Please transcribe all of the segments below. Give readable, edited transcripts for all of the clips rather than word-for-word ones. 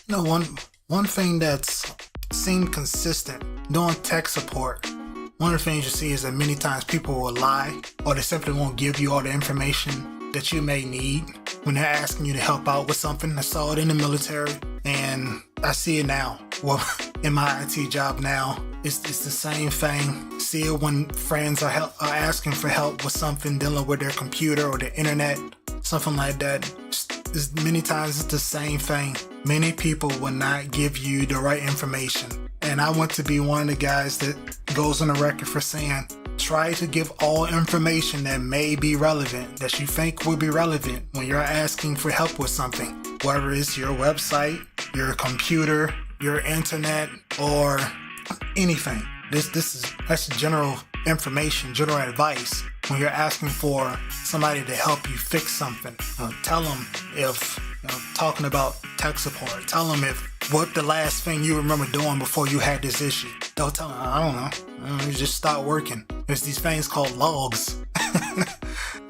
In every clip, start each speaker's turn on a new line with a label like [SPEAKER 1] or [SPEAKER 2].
[SPEAKER 1] One thing that's seemed consistent doing tech support. One of the things you see is that many times people will lie, or they simply won't give you all the information that you may need when they're asking you to help out with something. I saw it in the military, and I see it now. Well, in my IT job now, it's the same thing. See it when friends are asking for help with something dealing with their computer or the internet, something like that. Many times it's the same thing. Many people will not give you the right information. And I want to be one of the guys that goes on the record for saying, try to give all information that may be relevant, that you think will be relevant when you're asking for help with something, whether it's your website, your computer, your internet, or anything. That's general information, general advice. When you're asking for somebody to help you fix something, tell them if, talking about tech support, tell them what the last thing you remember doing before you had this issue. They'll tell them, I don't know, you just start working. There's these things called logs.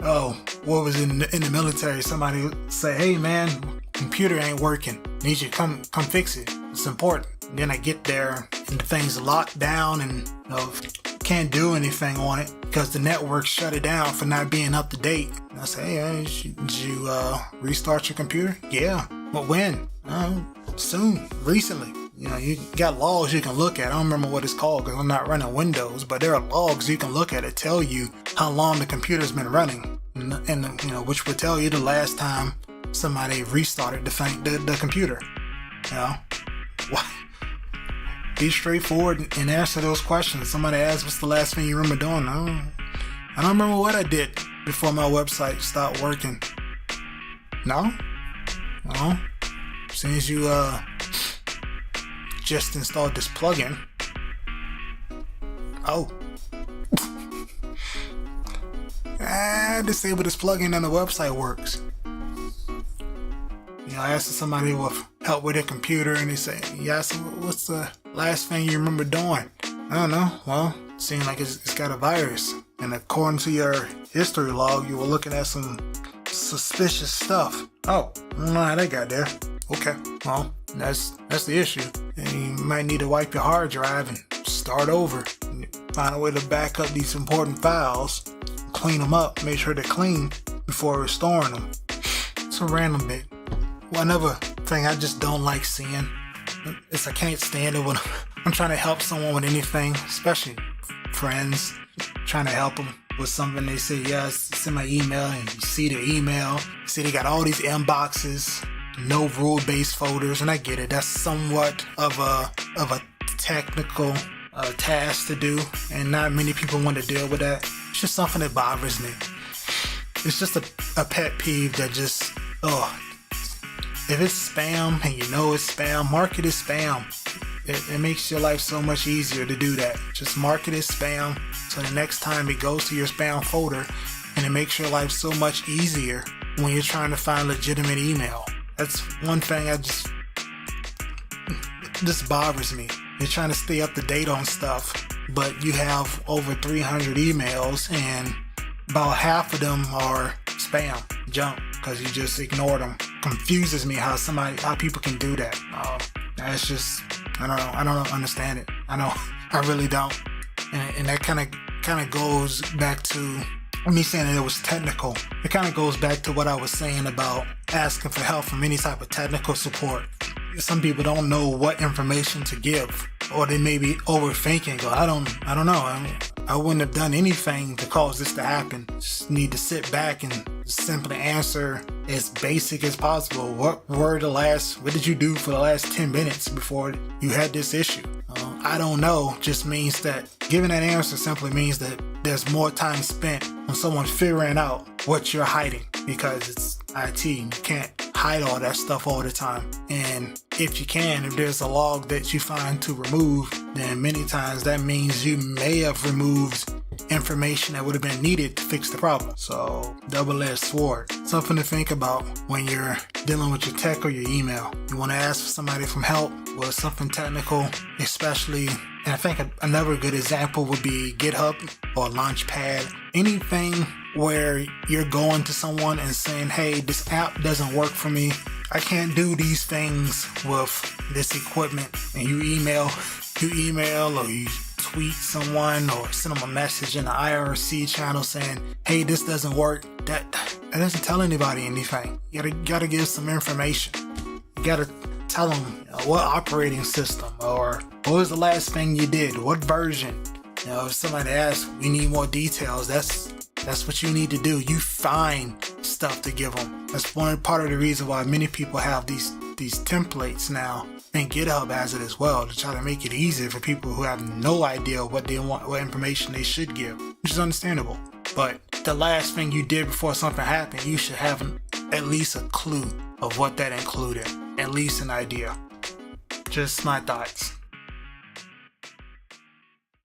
[SPEAKER 1] Oh, what was in the military? Somebody would say, hey man, computer ain't working. Need you to come fix it. It's important. Then I get there and the thing's locked down and can't do anything on it because the network shut it down for not being up to date. And I say, hey, did you restart your computer? Yeah. But when? Soon. Recently. You got logs you can look at. I don't remember what it's called because I'm not running Windows, but there are logs you can look at that tell you how long the computer's been running, and which would tell you the last time somebody restarted the computer. Be straightforward and answer those questions. Somebody asks, what's the last thing you remember doing? I don't remember what I did before my website stopped working. No? Since you just installed this plugin. Oh. Disable this plugin and the website works. I asked somebody with help with their computer and they say, yes, what's the last thing you remember doing? I don't know. Well, it seems like it's got a virus. And according to your history log, you were looking at some suspicious stuff. Oh, I don't know how that got there. Okay, well, that's the issue. And you might need to wipe your hard drive and start over. And find a way to back up these important files, clean them up, make sure they're clean before restoring them. It's a random bit. One other thing I just don't like seeing is I can't stand it when I'm trying to help someone with anything, especially friends, trying to help them with something. They say, yes, send my email, and you see their email, you see they got all these inboxes, no rule-based folders, and I get it. That's somewhat of a technical task to do, and not many people want to deal with that. It's just something that bothers me. It's just a pet peeve that just, if it's spam and you know it's spam, mark it as spam. It makes your life so much easier to do that. Just mark it as spam so the next time it goes to your spam folder, and it makes your life so much easier when you're trying to find legitimate email. That's one thing this bothers me. You're trying to stay up to date on stuff, but you have over 300 emails and about half of them are spam, junk, because you just ignored them. Confuses me how people can do that. That's just, I don't understand it. I really don't. And that kind of goes back to me saying that it was technical. It kind of goes back to what I was saying about asking for help from any type of technical support. Some people don't know what information to give, or they may be overthinking. I don't know. I wouldn't have done anything to cause this to happen. Just need to sit back and simply answer as basic as possible. What did you do for the last 10 minutes before you had this issue? I don't know just means that giving that answer simply means that there's more time spent on someone figuring out what you're hiding, because it's IT. You can't hide all that stuff all the time. And if you can, if there's a log that you find to remove, then many times that means you may have removed information that would have been needed to fix the problem. So, double-edged sword. Something to think about when you're dealing with your tech or your email. You want to ask for somebody from help with something technical, especially, and I think another good example would be GitHub or Launchpad. Anything where you're going to someone and saying, hey, this app doesn't work for me. I can't do these things with this equipment, and you email or you tweet someone or send them a message in the IRC channel saying, hey, this doesn't work. That doesn't tell anybody anything. You gotta give some information. You gotta tell them what operating system, or what was the last thing you did, what version. If somebody asks, we need more details, that's what you need to do. You find stuff to give them. That's part of the reason why many people have these templates now, and GitHub has it as well, to try to make it easier for people who have no idea what they want, what information they should give, which is understandable. But the last thing you did before something happened, you should have at least a clue of what that included, at least an idea. Just my thoughts.